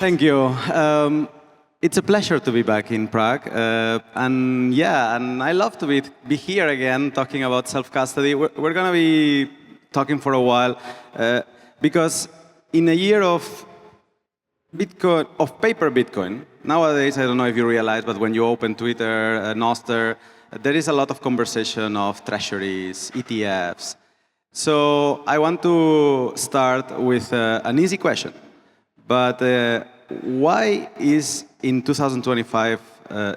Thank you. It's a pleasure to be back in Prague. And I love to be here again talking about self-custody. We're going to be talking for a while because in a year of Bitcoin, of paper Bitcoin, nowadays, I don't know if you realize, but when you open Twitter, Nostr, there is a lot of conversation of treasuries, ETFs. So I want to start with an easy question. But why is in 2025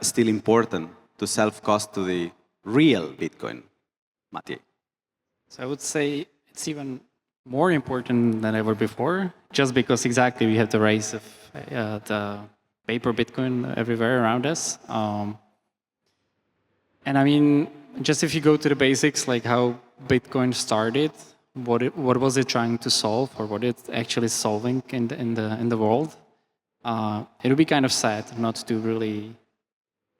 still important to self-custody real Bitcoin, Matěj? So I would say it's even more important than ever before, just because exactly we have the rise of the paper Bitcoin everywhere around us. And I mean, just if you go to the basics, like how Bitcoin started, what was it trying to solve, or what it's actually solving in the world? It would be kind of sad not to really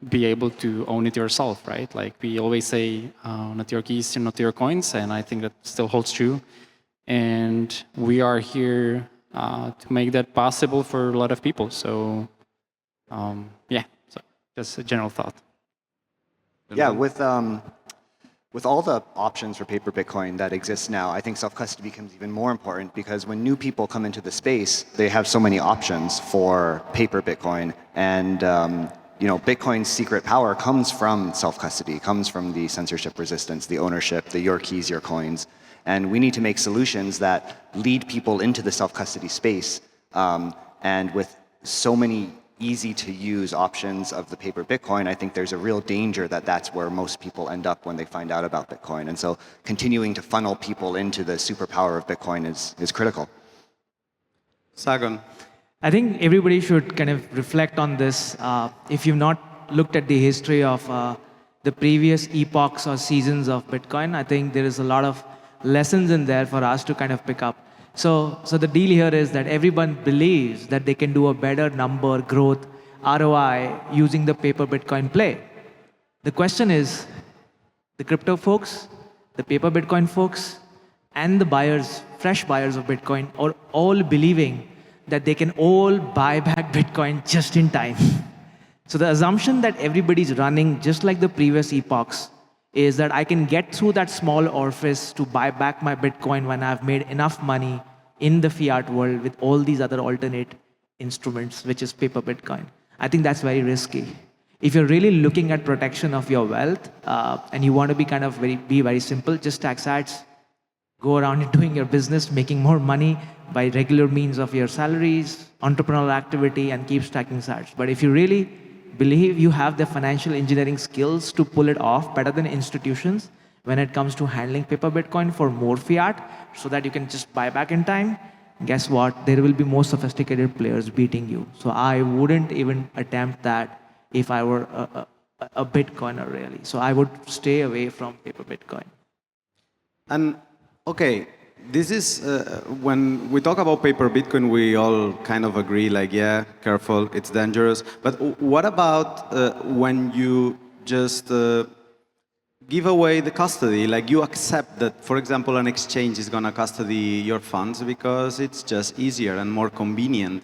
be able to own it yourself, right? Like we always say, not your keys, not your coins, and I think that still holds true. And we are here to make that possible for a lot of people. So, so just a general thought. Yeah, with all the options for paper Bitcoin that exist now, I think self-custody becomes even more important because when new people come into the space, they have so many options for paper Bitcoin. And Bitcoin's secret power comes from self-custody, comes from the censorship resistance, the ownership, the your keys, your coins. And we need to make solutions that lead people into the self-custody space. And with so many easy-to-use options of the paper Bitcoin, I think there's a real danger that that's where most people end up when they find out about Bitcoin. And so continuing to funnel people into the superpower of Bitcoin is critical. Sagun. I think everybody should kind of reflect on this. If you've not looked at the history of the previous epochs or seasons of Bitcoin, I think there is a lot of lessons in there for us to kind of pick up. So the deal here is that everyone believes that they can do a better number, growth, ROI using the paper Bitcoin play. The question is, the crypto folks, the paper Bitcoin folks, and the buyers, fresh buyers of Bitcoin, are all believing that they can all buy back Bitcoin just in time. So the assumption that everybody's running, just like the previous epochs, is that I can get through that small orifice to buy back my Bitcoin when I've made enough money in the fiat world with all these other alternate instruments, which is paper Bitcoin. I think that's very risky. If you're really looking at protection of your wealth and you want to be kind of be very simple, just tax ads, go around doing your business, making more money by regular means of your salaries, entrepreneurial activity, and keep stacking sats. But if you really believe you have the financial engineering skills to pull it off better than institutions when it comes to handling paper Bitcoin for more fiat so that you can just buy back in time, guess what? There will be more sophisticated players beating you. So I wouldn't even attempt that if I were a Bitcoiner, really. So I would stay away from paper Bitcoin. And okay, this is, when we talk about paper Bitcoin, we all kind of agree, like, yeah, careful, it's dangerous. But what about when you just give away the custody? Like you accept that, for example, an exchange is going to custody your funds because it's just easier and more convenient.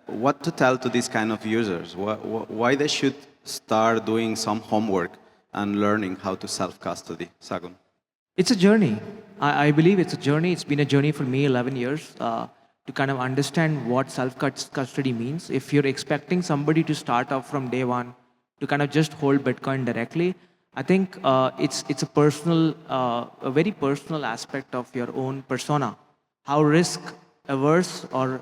What to tell to these kind of users? Why they should start doing some homework and learning how to self-custody? Sagun. It's a journey. I believe it's a journey. It's been a journey for me, 11 years, to kind of understand what self-custody means. If you're expecting somebody to start off from day one to kind of just hold Bitcoin directly, I think it's a personal, a very personal aspect of your own persona. How risk averse or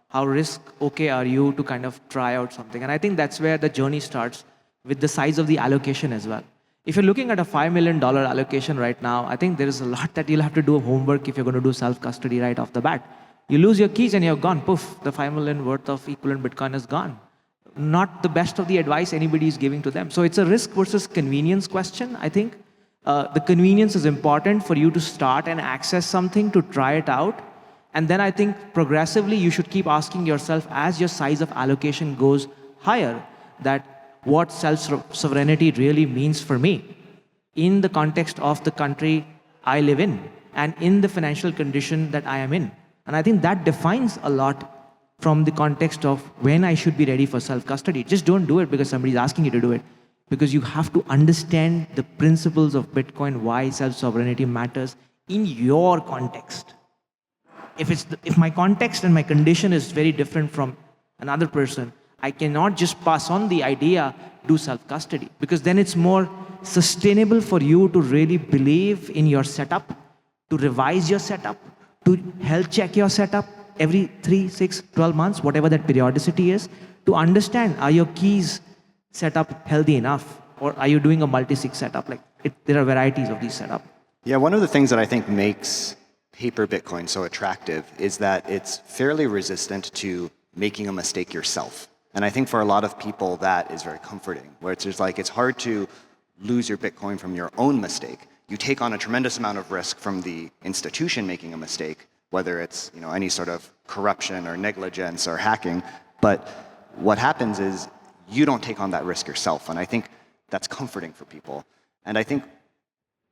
how risk okay are you to kind of try out something? And I think that's where the journey starts with the size of the allocation as well. If you're looking at a $5 million allocation right now, I think there is a lot that you'll have to do homework if you're going to do self-custody right off the bat. You lose your keys and you're gone. Poof, the $5 million worth of equivalent Bitcoin is gone. Not the best of the advice anybody is giving to them. So it's a risk versus convenience question, I think. The convenience is important for you to start and access something, to try it out. And then I think progressively you should keep asking yourself as your size of allocation goes higher, that what self-sovereignty really means for me in the context of the country I live in and in the financial condition that I am in. And I think that defines a lot from the context of when I should be ready for self-custody. Just don't do it because somebody's asking you to do it. Because you have to understand the principles of Bitcoin, why self-sovereignty matters in your context. If my context and my condition is very different from another person, I cannot just pass on the idea, do self-custody, because then it's more sustainable for you to really believe in your setup, to revise your setup, to health check your setup every 3, 6, 12 months, whatever that periodicity is, to understand, are your keys set up healthy enough, or are you doing a multi-sig setup? There are varieties of these setup. Yeah, one of the things that I think makes paper Bitcoin so attractive is that it's fairly resistant to making a mistake yourself. And I think for a lot of people that is very comforting, where it's just like it's hard to lose your Bitcoin from your own mistake. You take on a tremendous amount of risk from the institution making a mistake, whether it's any sort of corruption or negligence or hacking. But what happens is you don't take on that risk yourself. And I think that's comforting for people. And I think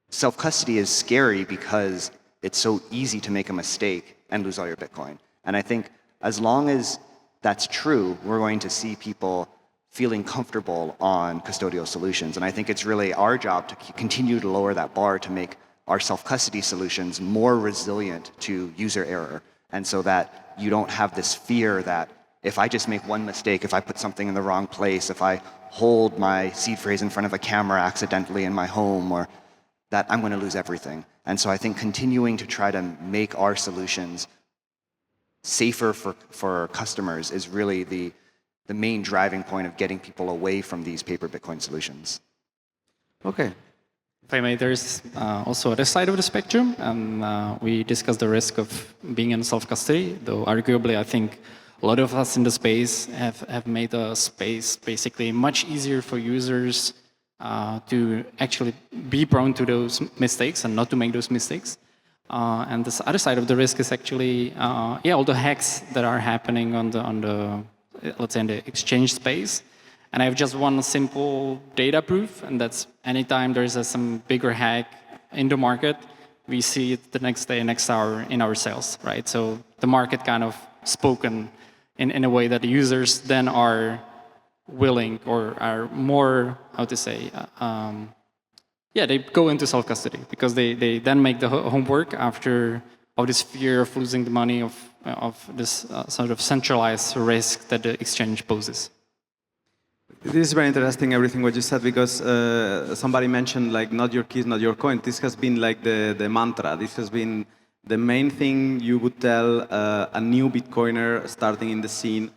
self-custody is scary because it's so easy to make a mistake and lose all your Bitcoin. And I think as long as that's true, we're going to see people feeling comfortable on custodial solutions. And I think it's really our job to continue to lower that bar to make our self-custody solutions more resilient to user error. And so that you don't have this fear that if I just make one mistake, if I put something in the wrong place, if I hold my seed phrase in front of a camera accidentally in my home, or that I'm going to lose everything. And so I think continuing to try to make our solutions safer for customers is really the main driving point of getting people away from these paper Bitcoin solutions. Okay. If I may, there's also other side of the spectrum, and we discussed the risk of being in self-custody, though arguably I think a lot of us in the space have made the space basically much easier for users to actually be prone to those mistakes and not to make those mistakes. And this other side of the risk is actually, all the hacks that are happening on the let's say in the exchange space. And I have just one simple data proof, and that's anytime there's some bigger hack in the market, we see it the next day, next hour in our sales, right? So the market kind of spoken in a way that the users then are willing or are more, how to say, they go into self-custody because they then make the homework after of this fear of losing the money of this sort of centralized risk that the exchange poses. This is very interesting, everything what you said, because somebody mentioned like not your keys, not your coin. This has been like the mantra. This has been the main thing you would tell a new Bitcoiner starting in the scene.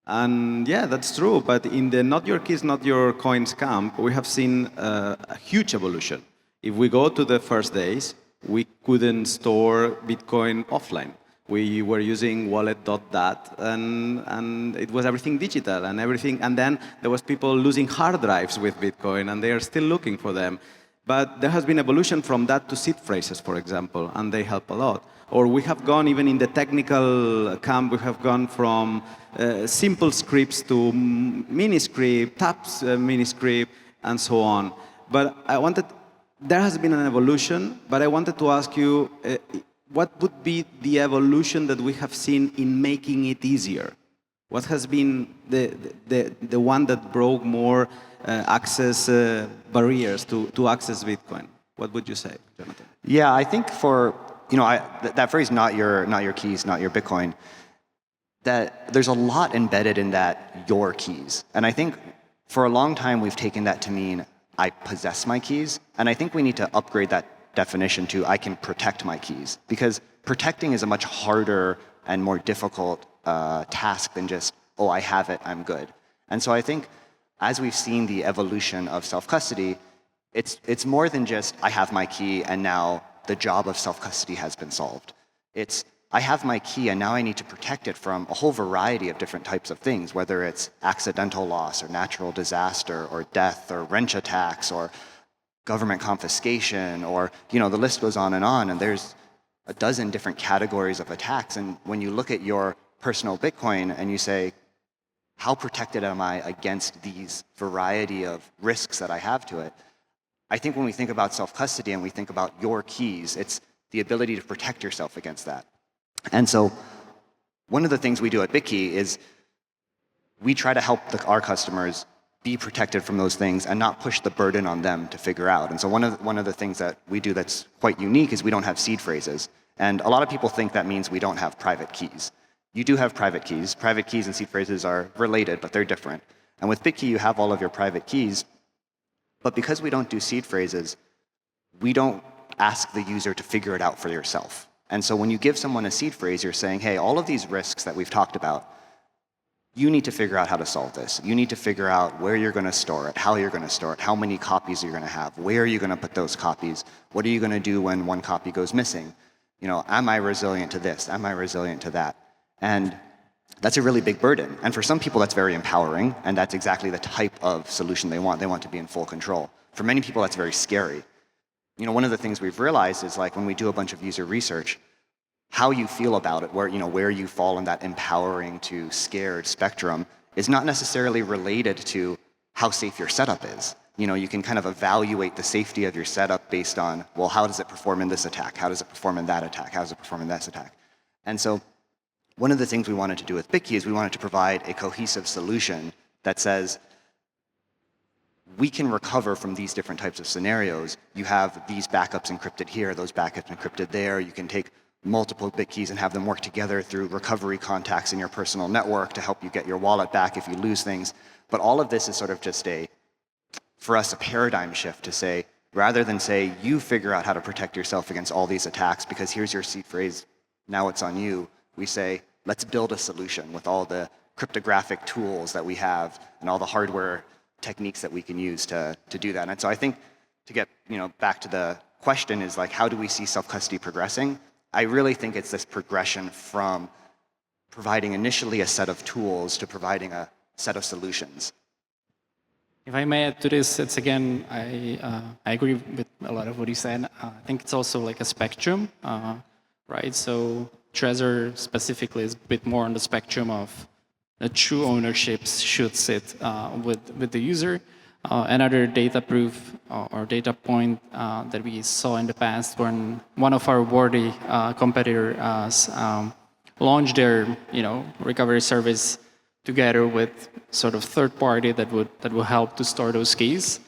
And yeah, that's true. But in the not your keys, not your coins camp, we have seen a huge evolution. If we go to the first days, we couldn't store Bitcoin offline. We were using wallet.dat, and it was everything digital and everything. And then there was people losing hard drives with Bitcoin, and they are still looking for them. But there has been evolution from that to seed phrases, for example, and they help a lot. Or we have gone, even in the technical camp, we have gone from simple scripts to Miniscript, tabs Miniscript, and so on. But there has been an evolution, but I wanted to ask you, what would be the evolution that we have seen in making it easier? What has been the one that broke more access barriers to access Bitcoin? What would you say, Jonathan? Yeah, I think that phrase, not your keys, not your Bitcoin, that there's a lot embedded in that, your keys. And I think for a long time we've taken that to mean I possess my keys. And I think we need to upgrade that definition to I can protect my keys, because protecting is a much harder and more difficult task than just, oh, I have it, I'm good. And so I think as we've seen the evolution of self-custody, it's more than just I have my key and now the job of self-custody has been solved. It's I have my key and now I need to protect it from a whole variety of different types of things, whether it's accidental loss or natural disaster or death or wrench attacks or government confiscation, or the list goes on, and there's a dozen different categories of attacks. And when you look at your personal Bitcoin and you say, how protected am I against these variety of risks that I have to it? I think when we think about self-custody and we think about your keys, it's the ability to protect yourself against that. And so one of the things we do at BitKey is we try to help our customers be protected from those things and not push the burden on them to figure out. And so one of the things that we do that's quite unique is we don't have seed phrases. And a lot of people think that means we don't have private keys. You do have private keys. Private keys and seed phrases are related, but they're different. And with BitKey, you have all of your private keys. But because we don't do seed phrases, we don't ask the user to figure it out for yourself. And so when you give someone a seed phrase, you're saying, hey, all of these risks that we've talked about, you need to figure out how to solve this. You need to figure out where you're going to store it, how you're going to store it, how many copies you're going to have, where are you going to put those copies, what are you going to do when one copy goes missing? You know, am I resilient to this? Am I resilient to that? And that's a really big burden. And for some people, that's very empowering, and that's exactly the type of solution they want. They want to be in full control. For many people, that's very scary. You know, one of the things we've realized is, like, when we do a bunch of user research, how you feel about it, where you fall in that empowering to scared spectrum is not necessarily related to how safe your setup is. You know, you can kind of evaluate the safety of your setup based on, well, how does it perform in this attack? How does it perform in that attack? How does it perform in this attack? And so one of the things we wanted to do with BitKey is we wanted to provide a cohesive solution that says, we can recover from these different types of scenarios. You have these backups encrypted here, those backups encrypted there. You can take multiple BitKeys and have them work together through recovery contacts in your personal network to help you get your wallet back if you lose things. But all of this is sort of just for us, a paradigm shift to say, rather than say, you figure out how to protect yourself against all these attacks because here's your seed phrase, now it's on you. We say, let's build a solution with all the cryptographic tools that we have and all the hardware techniques that we can use to do that. And so I think, to get back to the question, is like, how do we see self-custody progressing? I really think it's this progression from providing initially a set of tools to providing a set of solutions. If I may add to this, it's again, I agree with a lot of what you said. I think it's also like a spectrum, right? So Trezor specifically is a bit more on the spectrum of the true ownerships should sit with the user. Another data proof or data point that we saw in the past when one of our worthy competitors launched their recovery service together with sort of third party that would help to store those keys.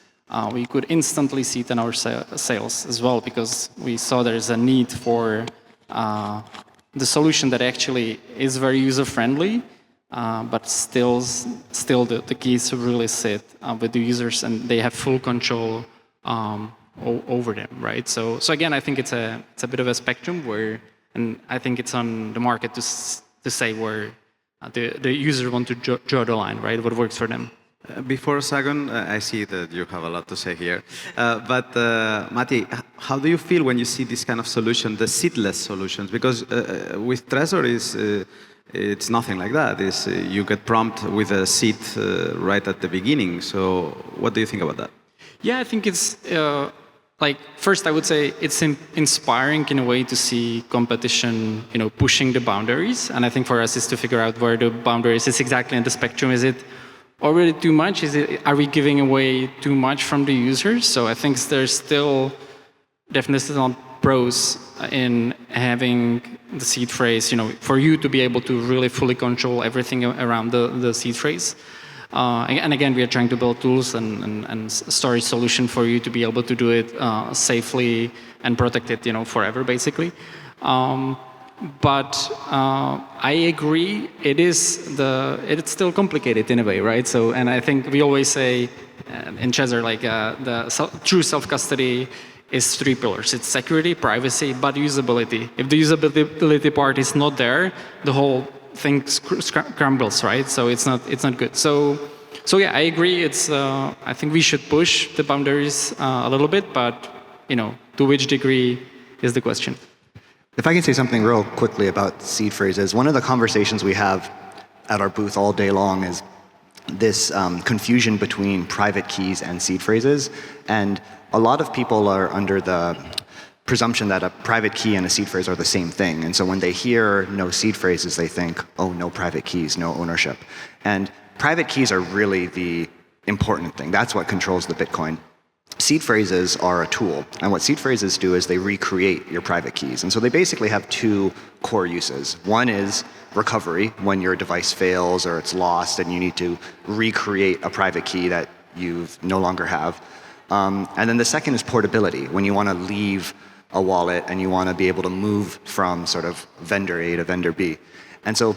We could instantly see it in our sales as well, because we saw there's a need for the solution that actually is very user friendly. But still the keys really sit with the users, and they have full control over them, right? So again, I think it's a bit of a spectrum and I think it's on the market to say where the user want to draw the line, right? What works for them. Before Sagun, I see that you have a lot to say here. But Matěj, how do you feel when you see this kind of solution, the seedless solutions? Because with Trezor it's nothing like that. You get prompt with a seed right at the beginning. So what do you think about that? Yeah, I think it's first I would say it's inspiring in a way to see competition, pushing the boundaries. And I think for us is to figure out where the boundaries is exactly in the spectrum. Is it already too much? Are we giving away too much from the users? So I think there's still definitely not pros in having the seed phrase, for you to be able to really fully control everything around the seed phrase. And again, we are trying to build tools and storage solution for you to be able to do it safely and protect it, forever, basically. But I agree, it's still complicated in a way, right? So, and I think we always say in Trezor, true self-custody is 3 pillars. It's security, privacy, but usability. If the usability part is not there, the whole thing crumbles, right? So it's not good. So yeah, I agree. I think we should push the boundaries a little bit, but to which degree is the question. If I can say something real quickly about seed phrases, one of the conversations we have at our booth all day long is this confusion between private keys and seed phrases. And a lot of people are under the presumption that a private key and a seed phrase are the same thing. And so when they hear no seed phrases, they think, oh, no private keys, no ownership. And private keys are really the important thing. That's what controls the Bitcoin. seed phrases are a tool. And what seed phrases do is they recreate your private keys. And so they basically have two core uses. One is recovery, when your device fails or it's lost and you need to recreate a private key that you no longer have. And then the second is portability, when you want to leave a wallet and you want to be able to move from sort of vendor A to vendor B. And so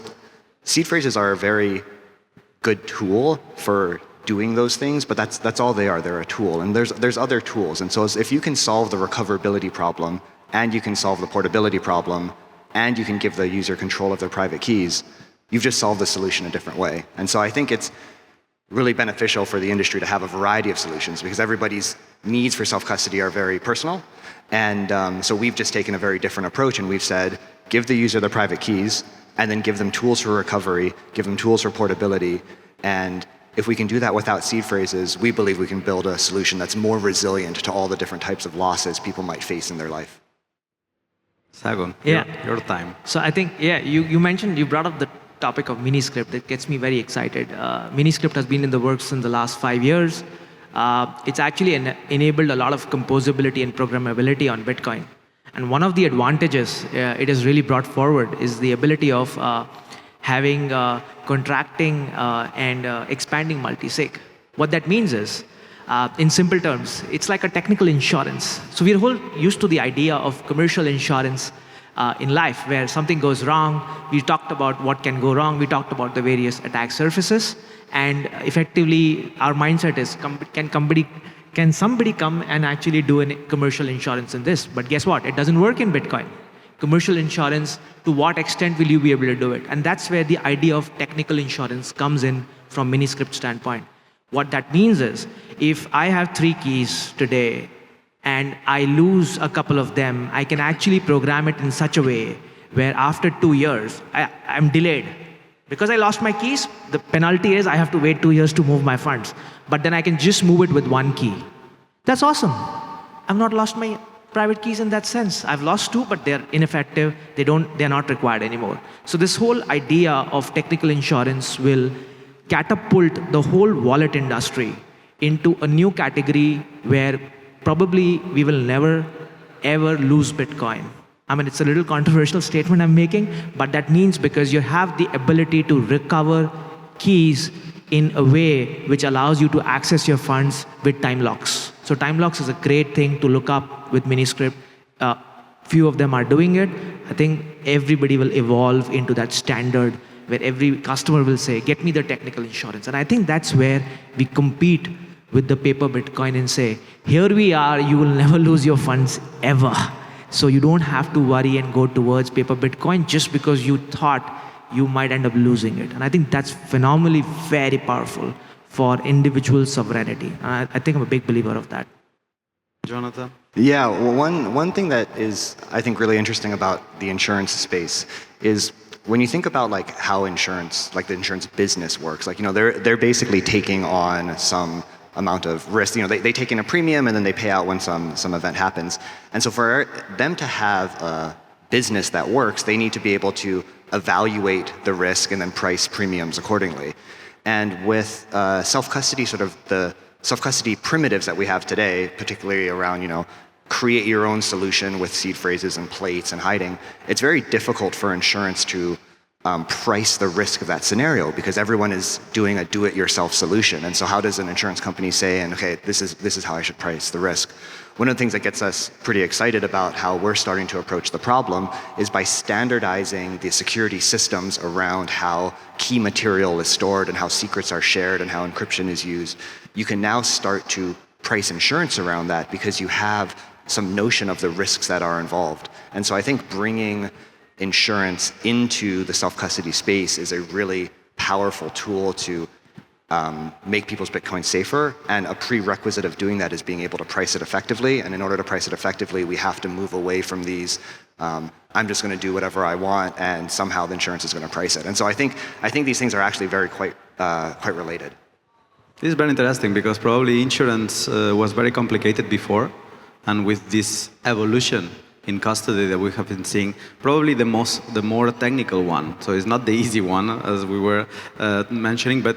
seed phrases are a very good tool for doing those things, but that's all they are. They're a tool, and there's other tools. And so if you can solve the recoverability problem, and you can solve the portability problem, and you can give the user control of their private keys, you've just solved the solution a different way. And so I think it's really beneficial for the industry to have a variety of solutions, because everybody's needs for self-custody are very personal. And so we've just taken a very different approach, and we've said, give the user their private keys, and then give them tools for recovery, give them tools for portability. And if we can do that without seed phrases, we believe we can build a solution that's more resilient to all the different types of losses people might face in their life. Sagun, your time. So I think, you brought up the topic of Miniscript. It gets me very excited. Miniscript has been in the works in the last 5 years. It's actually enabled a lot of composability and programmability on Bitcoin. And one of the advantages it has really brought forward is the ability of having contracting and expanding multi-sig. What that means is, in simple terms, it's like a technical insurance. So we're whole used to the idea of commercial insurance in life, where something goes wrong. We talked about what can go wrong. We talked about the various attack surfaces. And effectively, our mindset is, can somebody come and actually do a commercial insurance in this? But guess what? It doesn't work in Bitcoin. Commercial insurance, to what extent will you be able to do it? And that's where the idea of technical insurance comes in from Miniscript standpoint. What that means is, if I have 3 keys today and I lose a couple of them, I can actually program it in such a way where after 2 years, I'm delayed. Because I lost my keys, the penalty is I have to wait 2 years to move my funds. But then I can just move it with 1 key. That's awesome. I've not lost my private keys in that sense. I've lost 2, but they're ineffective. They're not required anymore. So this whole idea of technical insurance will catapult the whole wallet industry into a new category where probably we will never, ever lose Bitcoin. I mean, it's a little controversial statement I'm making, but that means because you have the ability to recover keys in a way which allows you to access your funds with time locks. So time locks is a great thing to look up with Miniscript. Few of them are doing it. I think everybody will evolve into that standard where every customer will say, get me the technical insurance. And I think that's where we compete with the paper Bitcoin and say, here we are, you will never lose your funds ever. So you don't have to worry and go towards paper Bitcoin just because you thought you might end up losing it. And I think that's phenomenally very powerful for individual sovereignty. And I think I'm a big believer of that. Jonathan? Yeah, well, one thing that is, I think, really interesting about the insurance space is when you think about like how insurance, like the insurance business works, like, you know, they're basically taking on some amount of risk. You know, they take in a premium and then they pay out when some event happens. And so for them to have a business that works, they need to be able to evaluate the risk and then price premiums accordingly. And with self-custody, sort of the self-custody primitives that we have today, particularly around, you know, create your own solution with seed phrases and plates and hiding, it's very difficult for insurance to price the risk of that scenario because everyone is doing a do-it-yourself solution. And so how does an insurance company say, and okay, this is how I should price the risk? One of the things that gets us pretty excited about how we're starting to approach the problem is by standardizing the security systems around how key material is stored and how secrets are shared and how encryption is used. You can now start to price insurance around that because you have some notion of the risks that are involved. And so I think bringing insurance into the self-custody space is a really powerful tool to make people's Bitcoin safer, and a prerequisite of doing that is being able to price it effectively. And in order to price it effectively, we have to move away from these, I'm just going to do whatever I want, and somehow the insurance is going to price it. And so I think these things are actually very quite related. This is very interesting because probably insurance was very complicated before, and with this evolution, in custody that we have been seeing, probably the more technical one. So it's not the easy one, as we were mentioning, but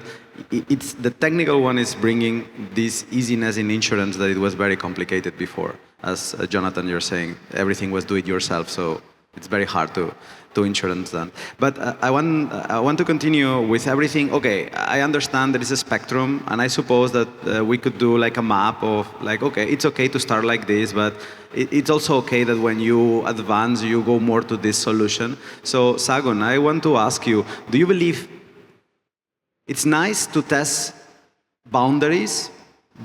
it's the technical one is bringing this easiness in insurance that it was very complicated before. As Jonathan, you're saying, everything was do it yourself, so it's very hard to insurance then. But I want to continue with everything. Okay, I understand there is a spectrum, and I suppose that we could do like a map of like, okay, it's okay to start like this, but it's also okay that when you advance, you go more to this solution. So Sagun, I want to ask you, do you believe it's nice to test boundaries,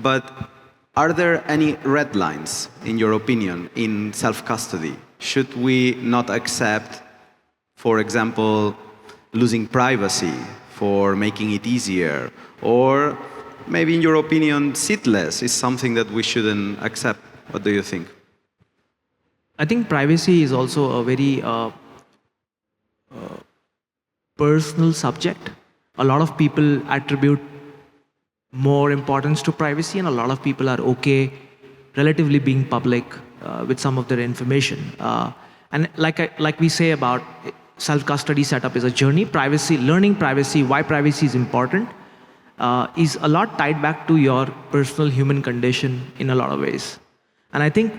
but are there any red lines, in your opinion, in self-custody? Should we not accept, for example, losing privacy for making it easier? Or maybe, in your opinion, seedless is something that we shouldn't accept. What do you think? I think privacy is also a very personal subject. A lot of people attribute more importance to privacy, and a lot of people are okay relatively being public with some of their information. And like we say about self-custody setup is a journey. Privacy, learning privacy, why privacy is important, is a lot tied back to your personal human condition in a lot of ways. And I think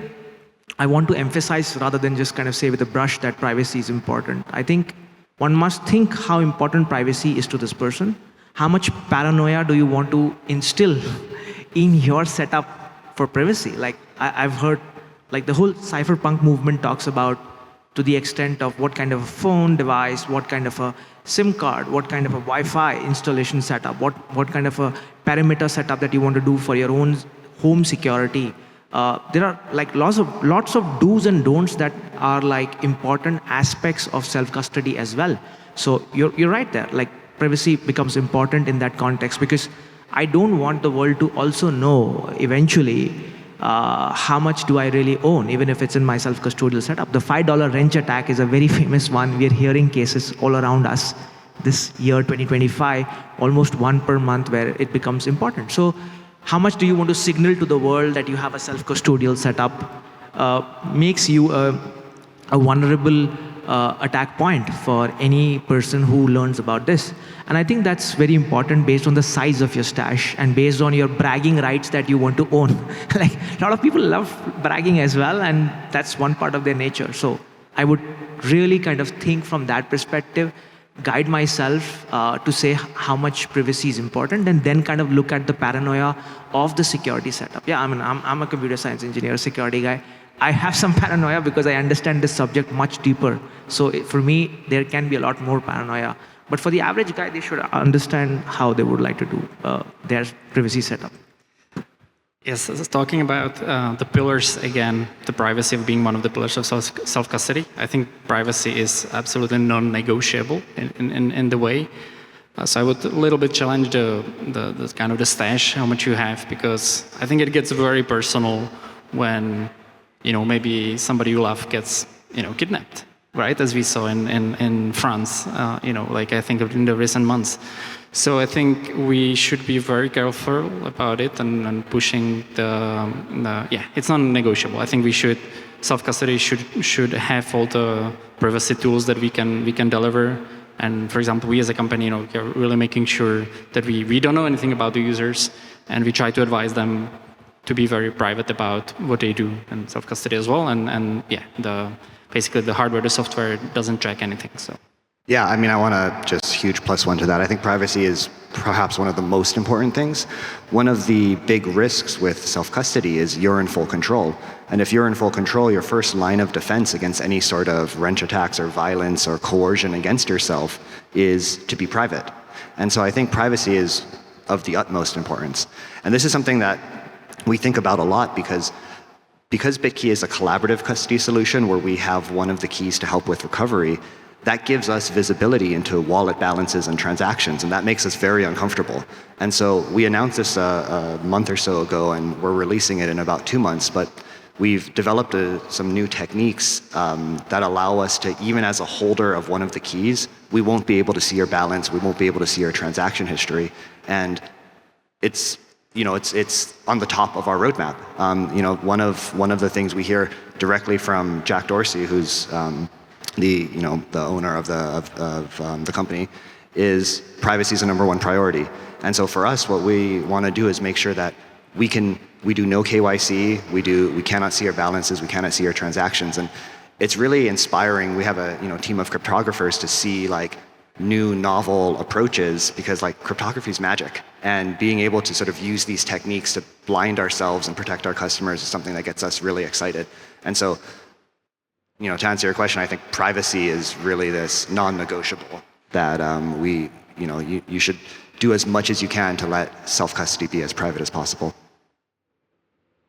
I want to emphasize, rather than just kind of say with a brush that privacy is important, I think one must think how important privacy is to this person. How much paranoia do you want to instill in your setup for privacy? Like I've heard, like the whole cypherpunk movement talks about, to the extent of what kind of a phone device, what kind of a SIM card, what kind of a Wi-Fi installation setup, what kind of a perimeter setup that you want to do for your own home security. There are like lots of do's and don'ts that are like important aspects of self-custody as well. So you're right there. Like privacy becomes important in that context, because I don't want the world to also know eventually how much do I really own, even if it's in my self-custodial setup. The $5 wrench attack is a very famous one. We are hearing cases all around us this year, 2025, almost one per month, where it becomes important. So how much do you want to signal to the world that you have a self-custodial setup makes you a vulnerable attack point for any person who learns about this. And I think that's very important based on the size of your stash and based on your bragging rights that you want to own. Like a lot of people love bragging as well, and that's one part of their nature. So I would really kind of think from that perspective, guide myself to say how much privacy is important, and then kind of look at the paranoia of the security setup. Yeah, I mean, I'm a computer science engineer, a security guy. I have some paranoia because I understand this subject much deeper. So for me, there can be a lot more paranoia. But for the average guy, they should understand how they would like to do their privacy setup. Yes, talking about the pillars again, the privacy of being one of the pillars of self-custody. I think privacy is absolutely non-negotiable in the way. So I would a little bit challenge the kind of the stash, how much you have, because I think it gets very personal when maybe somebody you love gets kidnapped, right? As we saw in France, like I think in the recent months. So I think we should be very careful about it and pushing it's non-negotiable. I think we should, self-custody should have all the privacy tools that we can deliver. And for example, we as a company, are really making sure that we don't know anything about the users, and we try to advise them to be very private about what they do in self-custody as well. And basically the hardware, the software doesn't track anything. So. Yeah, I mean, I want to just huge +1 to that. I think privacy is perhaps one of the most important things. One of the big risks with self-custody is you're in full control. And if you're in full control, your first line of defense against any sort of wrench attacks or violence or coercion against yourself is to be private. And so I think privacy is of the utmost importance. And this is something that we think about a lot because BitKey is a collaborative custody solution where we have one of the keys to help with recovery. That gives us visibility into wallet balances and transactions, and that makes us very uncomfortable. And so we announced this a month or so ago, and we're releasing it in about 2 months, but we've developed some new techniques that allow us to, even as a holder of one of the keys, we won't be able to see your balance, we won't be able to see your transaction history. And it's it's on the top of our roadmap. One of the things we hear directly from Jack Dorsey, who's the owner of the company, is privacy is the number one priority. And so for us, what we want to do is make sure that we do no KYC, we cannot see our balances, we cannot see our transactions, and it's really inspiring. We have a team of cryptographers to see like new novel approaches, because like cryptography is magic, and being able to sort of use these techniques to blind ourselves and protect our customers is something that gets us really excited. And so, to answer your question, I think privacy is really this non-negotiable that you should do as much as you can to let self-custody be as private as possible.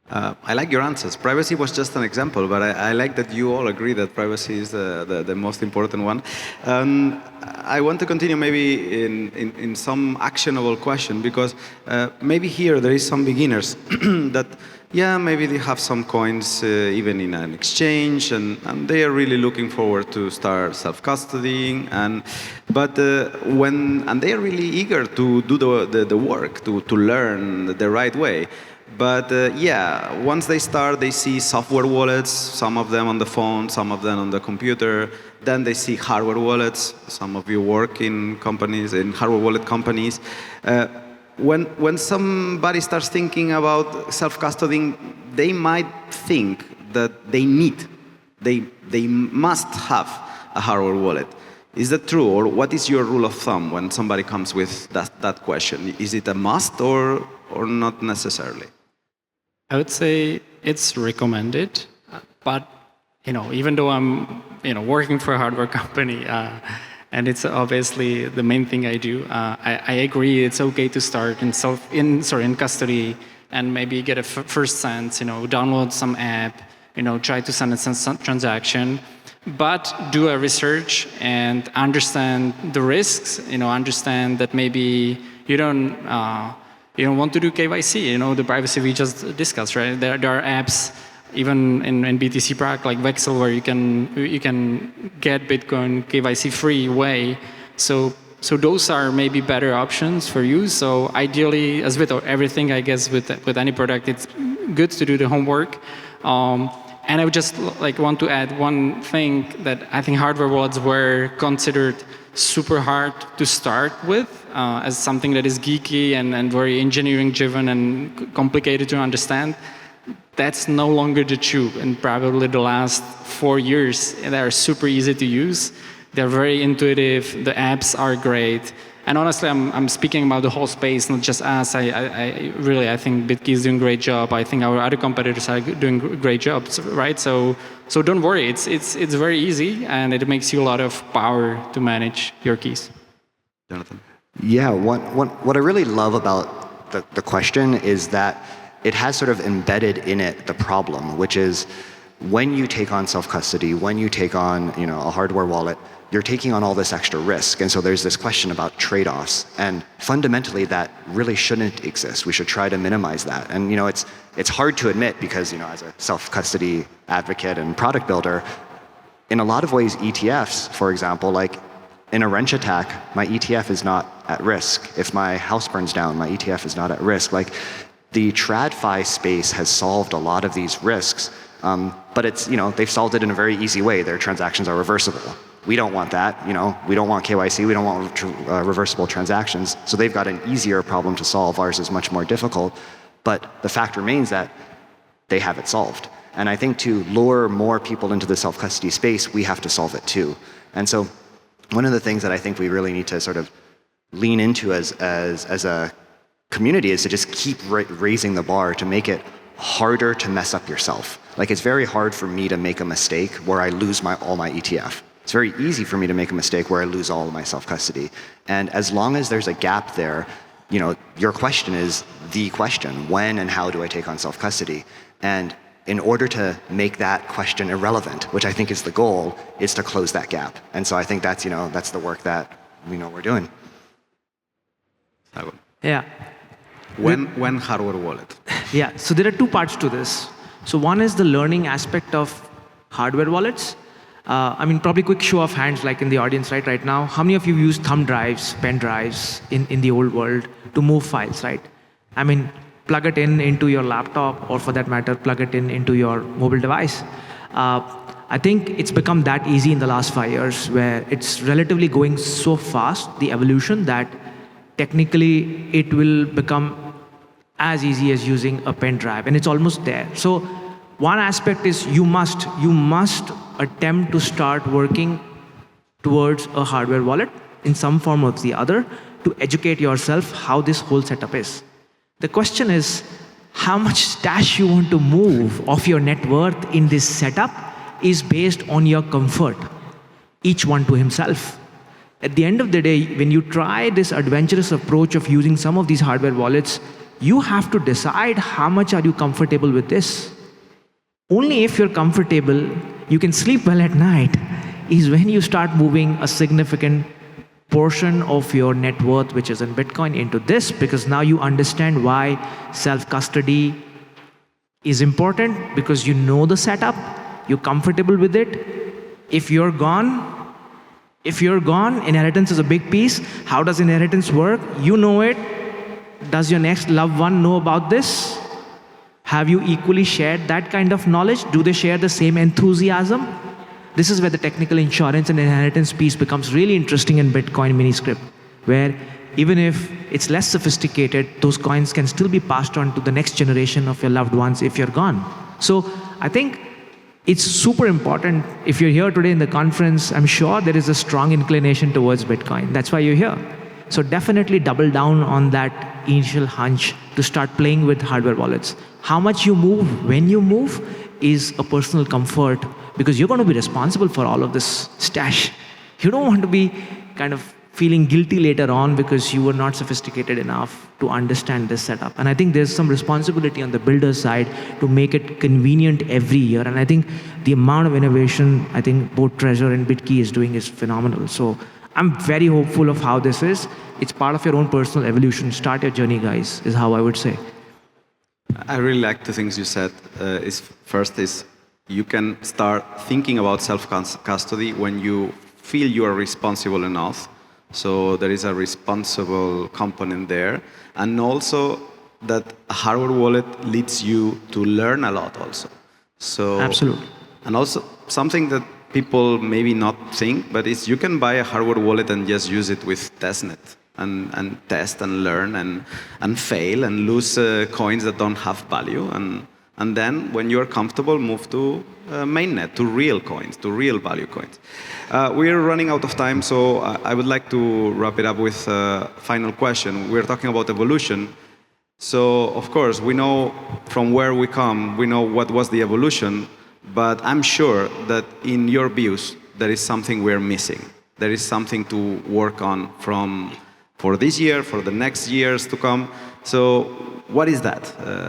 I like your answers. Privacy was just an example, but I like that you all agree that privacy is the most important one. I want to continue maybe in some actionable question, because maybe here there is some beginners that, maybe they have some coins even in an exchange, and they are really looking forward to start self-custodying, and they are really eager to do the work, to learn the right way. But once they start, they see software wallets, some of them on the phone, some of them on the computer. Then they see hardware wallets. Some of you work in companies, in hardware wallet companies. When somebody starts thinking about self-custodying, they might think that they must have a hardware wallet. Is that true, or what is your rule of thumb when somebody comes with that question? Is it a must or not necessarily? I would say it's recommended, but even though I'm working for a hardware company, and it's obviously the main thing I do, I agree it's okay to start in custody and maybe get a first sense, download some app, try to send a transaction, but do a research and understand the risks, understand that maybe you don't want to do KYC, the privacy we just discussed, right? There are apps, even in BTC Prague, like Vexel, where you can get Bitcoin KYC-free way. So those are maybe better options for you. So ideally, as with everything, I guess, with any product, it's good to do the homework. And I would just want to add one thing, that I think hardware wallets were considered super hard to start with, as something that is geeky and very engineering driven and complicated to understand. That's no longer the truth. In probably the last 4 years, they are super easy to use. They're very intuitive. The apps are great. And honestly, I'm speaking about the whole space, not just us. I think BitKey is doing a great job. I think our other competitors are doing great jobs, right? So don't worry. It's very easy, and it makes you a lot of power to manage your keys. Jonathan? Yeah, what I really love about the question is that it has sort of embedded in it the problem, which is when you take on self-custody, when you take on a hardware wallet, you're taking on all this extra risk. And so there's this question about trade-offs. And fundamentally, that really shouldn't exist. We should try to minimize that. And it's hard to admit, because as a self-custody advocate and product builder, in a lot of ways, ETFs, for example, like in a wrench attack, my ETF is not at risk. If my house burns down, my ETF is not at risk. Like, the TradFi space has solved a lot of these risks, but it's they've solved it in a very easy way. Their transactions are reversible. We don't want that. We don't want KYC. We don't want reversible transactions. So they've got an easier problem to solve. Ours is much more difficult. But the fact remains that they have it solved. And I think to lure more people into the self-custody space, we have to solve it too. And so one of the things that I think we really need to sort of lean into as a community is to just keep raising the bar to make it harder to mess up yourself. Like, it's very hard for me to make a mistake where I lose all my ETF. It's very easy for me to make a mistake where I lose all of my self-custody. And as long as there's a gap there, your question is the question: when and how do I take on self-custody? And in order to make that question irrelevant, which I think is the goal, is to close that gap. And so I think that's the work that we're doing. Yeah. When hardware wallet? Yeah, so there are two parts to this. So one is the learning aspect of hardware wallets. Probably quick show of hands, like in the audience right now. How many of you use thumb drives, pen drives in the old world to move files, right? plug it into your laptop, or for that matter, plug it into your mobile device. I think it's become that easy in the last 5 years, where it's relatively going so fast, the evolution, that technically it will become as easy as using a pen drive, and it's almost there. So one aspect is you must attempt to start working towards a hardware wallet in some form or the other to educate yourself how this whole setup is. The question is how much stash you want to move of your net worth in this setup is based on your comfort, each one to himself. At the end of the day, when you try this adventurous approach of using some of these hardware wallets, you have to decide how much are you comfortable with this. Only if you're comfortable, you can sleep well at night, is when you start moving a significant portion of your net worth, which is in Bitcoin, into this, because now you understand why self-custody is important, because you know the setup, you're comfortable with it. If you're gone, inheritance is a big piece. How does inheritance work? You know it. Does your next loved one know about this? Have you equally shared that kind of knowledge? Do they share the same enthusiasm? This is where the technical insurance and inheritance piece becomes really interesting in Bitcoin Miniscript, where even if it's less sophisticated, those coins can still be passed on to the next generation of your loved ones if you're gone. So I think it's super important. If you're here today in the conference, I'm sure there is a strong inclination towards Bitcoin. That's why you're here. So definitely double down on that initial hunch to start playing with hardware wallets. How much you move, when you move, is a personal comfort, because you're going to be responsible for all of this stash. You don't want to be kind of feeling guilty later on because you were not sophisticated enough to understand this setup. And I think there's some responsibility on the builder side to make it convenient every year. And I think the amount of innovation I think both Treasure and Bitkey is doing is phenomenal. So I'm very hopeful of how this is. It's part of your own personal evolution. Start your journey, guys, is how I would say. I really like two things you said. First is you can start thinking about self-custody when you feel you are responsible enough. So there is a responsible component there. And also that a hardware wallet leads you to learn a lot also. So absolutely. And also something that people maybe not think, but it's you can buy a hardware wallet and just use it with testnet and test and learn and fail and lose coins that don't have value. And then when you're comfortable, move to mainnet, to real coins, to real value coins. We're running out of time, so I would like to wrap it up with a final question. We're talking about evolution. So, of course, we know from where we come, we know what was the evolution, but I'm sure that in your views, there is something we're missing. There is something to work on for this year, for the next years to come. So what is that,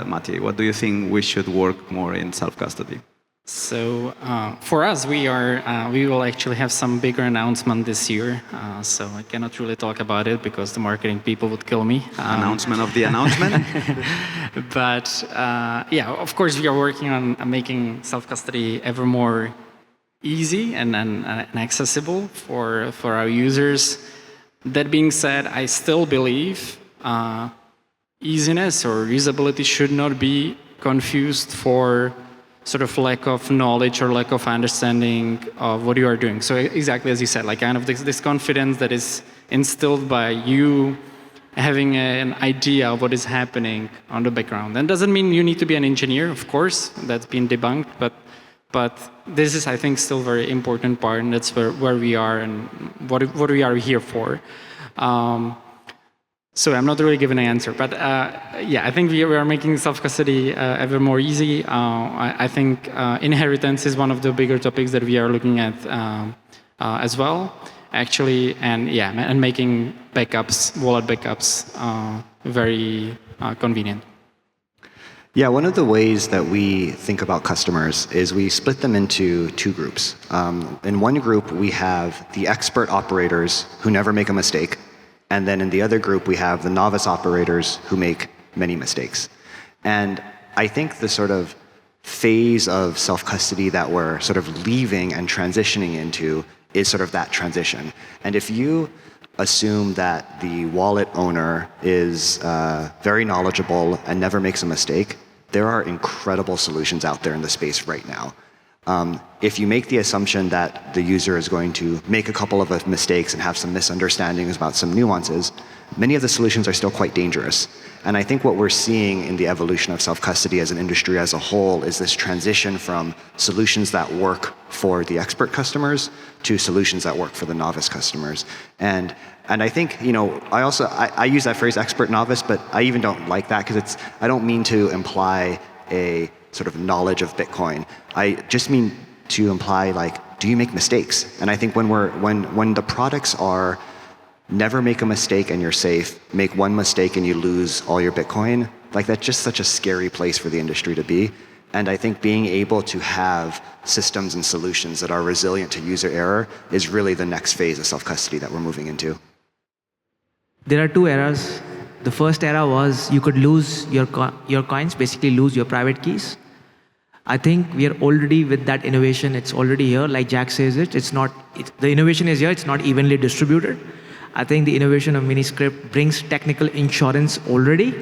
Matěj? What do you think we should work more in self-custody? So for us, we will actually have some bigger announcement this year. So I cannot really talk about it because the marketing people would kill me. Announcement of the announcement. But yeah, of course, we are working on making self-custody ever more easy and accessible for our users. That being said, I still believe easiness or usability should not be confused for sort of lack of knowledge or lack of understanding of what you are doing. So exactly as you said, like kind of this confidence that is instilled by you having an idea of what is happening on the background. And doesn't mean you need to be an engineer, of course, that's been debunked, but this is, I think, still a very important part, and that's where we are and what we are here for. So I'm not really giving an answer, but yeah, I think we are making self-custody ever more easy. I think inheritance is one of the bigger topics that we are looking at as well, actually, and yeah, and making backups, wallet backups, very convenient. Yeah, one of the ways that we think about customers is we split them into two groups. In one group, we have the expert operators who never make a mistake. And then in the other group, we have the novice operators who make many mistakes. And I think the sort of phase of self-custody that we're sort of leaving and transitioning into is sort of that transition. And if you assume that the wallet owner is very knowledgeable and never makes a mistake. There are incredible solutions out there in the space right now. If you make the assumption that the user is going to make a couple of mistakes and have some misunderstandings about some nuances, many of the solutions are still quite dangerous. And I think what we're seeing in the evolution of self-custody as an industry as a whole is this transition from solutions that work for the expert customers to solutions that work for the novice customers. And I think, I use that phrase expert novice, but I even don't like that because I don't mean to imply a sort of knowledge of Bitcoin. I just mean to imply, like, do you make mistakes? And I think when the products are never make a mistake and you're safe, make one mistake and you lose all your Bitcoin, like, that's just such a scary place for the industry to be. And I think being able to have systems and solutions that are resilient to user error is really the next phase of self-custody that we're moving into. There are two eras. The first era was you could lose your coins, basically lose your private keys. I think we are already with that innovation. It's already here, like Jack says the innovation is here, it's not evenly distributed. I think the innovation of Miniscript brings technical insurance already.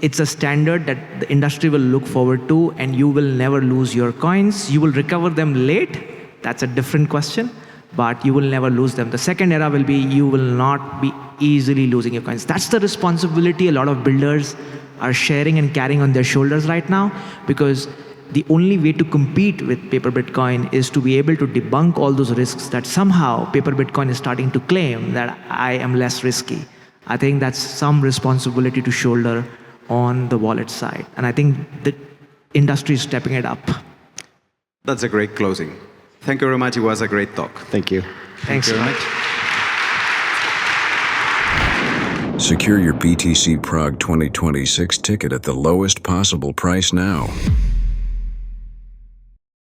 It's a standard that the industry will look forward to, and you will never lose your coins. You will recover them late. That's a different question, but you will never lose them. The second era will be you will not be easily losing your coins. That's the responsibility a lot of builders are sharing and carrying on their shoulders right now, because the only way to compete with paper Bitcoin is to be able to debunk all those risks that somehow paper Bitcoin is starting to claim that I am less risky. I think that's some responsibility to shoulder on the wallet side. And I think the industry is stepping it up. That's a great closing. Thank you very much. It was a great talk. Thank you. Thanks so much. Secure your BTC Prague 2026 ticket at the lowest possible price now.